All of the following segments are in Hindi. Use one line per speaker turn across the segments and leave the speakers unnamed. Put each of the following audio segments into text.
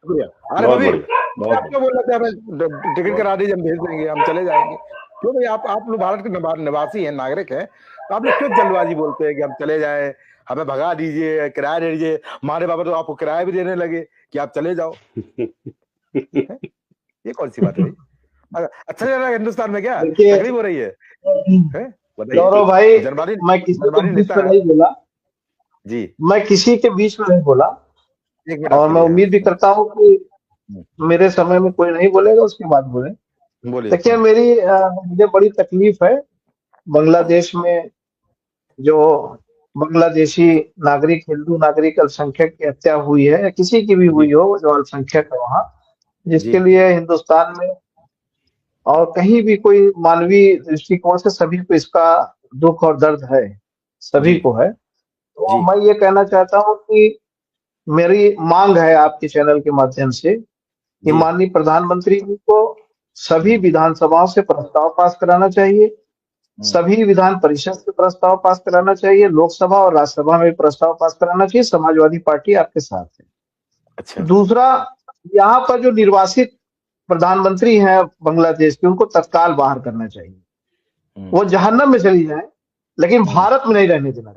शुक्रिया। अरे
बहुत
भाभी,
बढ़िया, बहुत
आप क्यों बोल रहे थे हमें टिकट करा दीजिए, हम भेज देंगे, हम चले जाएंगे? क्यों भाई, आप लोग भारत के निवासी हैं, नागरिक हैं, तो आप लोग क्यों जल्दबाजी बोलते हैं कि हम चले जाए, हमें भगा दीजिए, किराया दे दीजिए? हमारे बाबा तो आपको किराया भी देने लगे कि आप चले जाओ। है? ये कौन सी बात है भाई? अच्छा लग रहा है हिंदुस्तान में, क्या
देखिए
तकलीफ हो रही है? बताइए।
गौरव भाई,
जनवादी
मैं किसी के
जनवादी
बीच
नेता
में
है
नहीं
आप।
बोला,
जी।
मैं किसी के बीच में नहीं बोला,
एक मिनट
और
आपके
मैं
लिए।
उम्मीद भी करता हूँ कि मेरे समय में कोई नहीं बोलेगा, उसके बाद बोले।
बोलिए।
देखिए मुझे बड़ी तकलीफ है, बांग्लादेश में जो बांग्लादेशी नागरिक, हिंदू नागरिक अल्पसंख्यक की हत्या हुई है, या किसी की भी
जी
हुई हो जो अल्पसंख्यक है वहाँ,
जी
जिसके लिए हिंदुस्तान में और कहीं भी कोई मानवीय दृष्टिकोण से सभी को इसका दुख और दर्द है, सभी
जी
को है। तो
जी
मैं ये कहना चाहता हूँ कि मेरी मांग है आपके चैनल के माध्यम से कि
जी।
माननीय प्रधानमंत्री जी को सभी विधानसभाओं से प्रस्ताव पास कराना चाहिए, सभी विधान परिषद से प्रस्ताव पास कराना चाहिए, लोकसभा और राज्यसभा में प्रस्ताव पास कराना चाहिए। समाजवादी पार्टी आपके साथ है।
अच्छा।
दूसरा, यहाँ पर जो निर्वासित प्रधानमंत्री हैं बांग्लादेश के, उनको तत्काल बाहर करना चाहिए। वो जहन्नम में चली जाए, लेकिन भारत में नहीं रहने देना।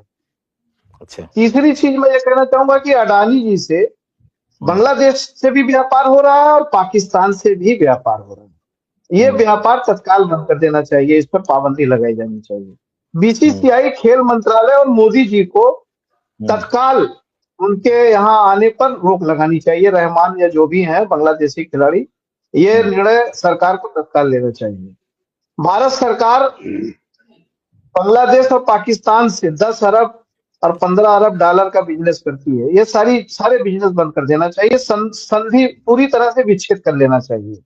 अच्छा।
तीसरी चीज मैं ये कहना चाहूंगा कि अडानी जी से बांग्लादेश से भी व्यापार हो रहा है और पाकिस्तान से भी व्यापार हो रहा है। ये व्यापार तत्काल बंद कर देना चाहिए, इस पर पाबंदी लगाई जानी चाहिए। बीसीसीआई, खेल मंत्रालय और मोदी जी को तत्काल उनके यहाँ आने पर रोक लगानी चाहिए। रहमान या जो भी हैं बांग्लादेशी खिलाड़ी, ये निर्णय सरकार को तत्काल लेना चाहिए। भारत सरकार बांग्लादेश और पाकिस्तान से 10 अरब और 15 अरब डॉलर का बिजनेस करती है। ये सारे बिजनेस बंद कर देना चाहिए, संधि पूरी तरह से विच्छेद कर लेना चाहिए।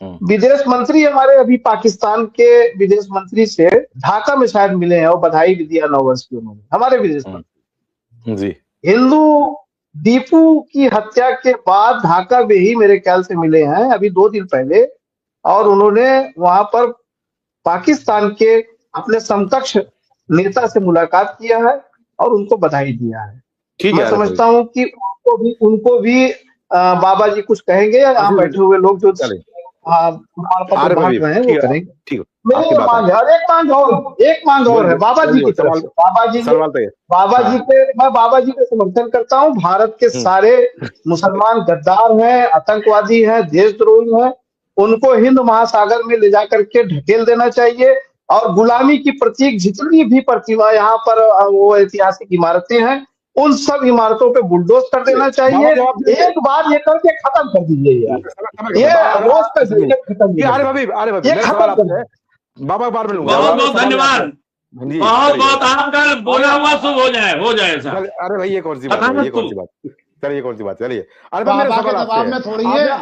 विदेश मंत्री हमारे अभी पाकिस्तान के विदेश मंत्री से ढाका में शायद मिले हैं, और बधाई भी दिया 9 वर्ष की उन्होंने, हमारे विदेश मंत्री
जी।
हिंदू दीपू की हत्या के बाद ढाका में ही मेरे ख्याल से मिले हैं अभी 2 दिन पहले, और उन्होंने वहां पर पाकिस्तान के अपने समकक्ष नेता से मुलाकात किया है और उनको बधाई दिया है।
ठीक
मैं
है।
समझता हूं कि उनको भी बाबा जी कुछ कहेंगे, या यहाँ बैठे हुए लोग जो प्रमाण पत्र बांट रहे हैं वो करेंगे।
ठीक।
मेरी मांग है, और एक मांग और है बाबा जी की तरफ से। मैं बाबा जी का समर्थन करता हूँ। भारत के सारे मुसलमान गद्दार हैं, आतंकवादी हैं, देशद्रोही हैं, उनको हिंद महासागर में ले जाकर के ढकेल देना चाहिए, और गुलामी की प्रतीक जितनी भी प्रतिमा यहाँ पर वो ऐतिहासिक इमारतें हैं, उन सब इमारतों पे बुलडोज कर देना चाहिए। एक बार ये करके खत्म कर दीजिए यार, ये रोज का खत्म।
बाबा बार में लूंगा।
बहुत बहुत धन्यवाद, बहुत बहुत आपका बोला हुआ शुभ हो जाए सर।
अरे भाई ये कौन सी बात है, ये कौन सी बात? चलिए ये कौन सी बात? चलिए। अरे
बाबा के दबाव में थोड़ी है,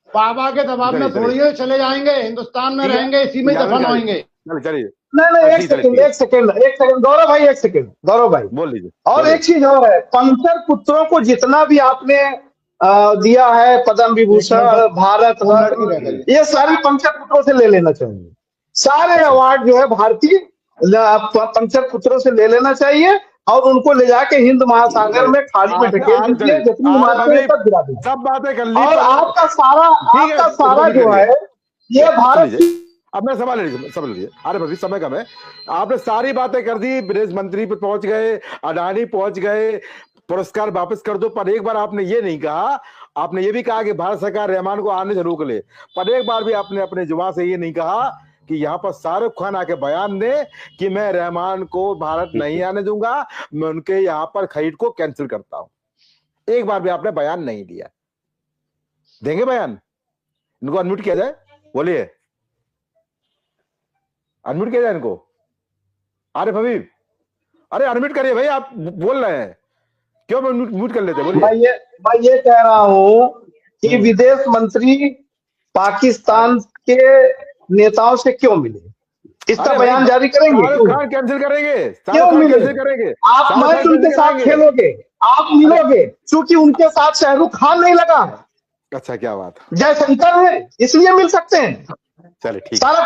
बाबा के दबाव में थोड़ी है, चले जाएंगे, हिंदुस्तान में रहेंगे, इसी में दफन होंगे।
चलिए।
नहीं, एक सेकंड गौरव भाई, एक सेकंड गौरव भाई,
बोल लीजिए।
और एक चीज और है, पंकज पुत्रों को जितना भी आपने दिया है, पद्म विभूषण, भारत रत्न, ये सारी पंकज पुत्रों से ले लेना चाहिए। सारे अवार्ड जो है भारतीय पंकज पुत्रों से ले लेना चाहिए, और उनको ले जाके हिंद महासागर में खाड़ी में ढकेल दीजिए, जितनी इमारतें सब गिरा दीजिए।
सब बातें कर ली,
और आपका सारा जो है ये भारत।
अब मैं समझ लीजिए। अरे भाई समय कम है, आपने सारी बातें कर दी, विदेश मंत्री पे पहुंच गए, अडानी पहुंच गए, पुरस्कार वापस कर दो, पर एक बार आपने ये नहीं कहा, आपने ये भी कहा कि भारत सरकार रहमान को आने से रोक ले, पर एक बार भी आपने अपने जुबान से ये नहीं कहा कि यहाँ पर शाहरुख खान आके बयान दे कि मैं रहमान को भारत नहीं आने दूंगा, मैं उनके यहाँ पर खरीद को कैंसिल करता हूं। एक बार भी आपने बयान नहीं दिया। देंगे बयान? इनको अनम्यूट किया जाए, बोलिए, अनम्यूट किया जाए इनको। अरे भाभी, अरे अनम्यूट करिए भाई, आप बोल रहे हैं, क्यों म्यूट कर लेते? बोलिए।
मैं ये कह रहा हूं कि विदेश मंत्री पाकिस्तान के नेताओं से क्यों मिले, इसका बयान जारी करेंगे?
कैंसिल करेंगे?
क्यों मिले? आप मैच उनके साथ खेलोगे, आप मिलोगे, क्योंकि उनके साथ शाहरुख खान नहीं लगा।
अच्छा, क्या बात,
जयशंकर है, इसलिए मिल सकते हैं।
चलिए ठीक,
सारा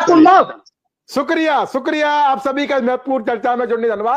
शुक्रिया
आप सभी का महत्वपूर्ण चर्चा में जुड़ने धन्यवाद।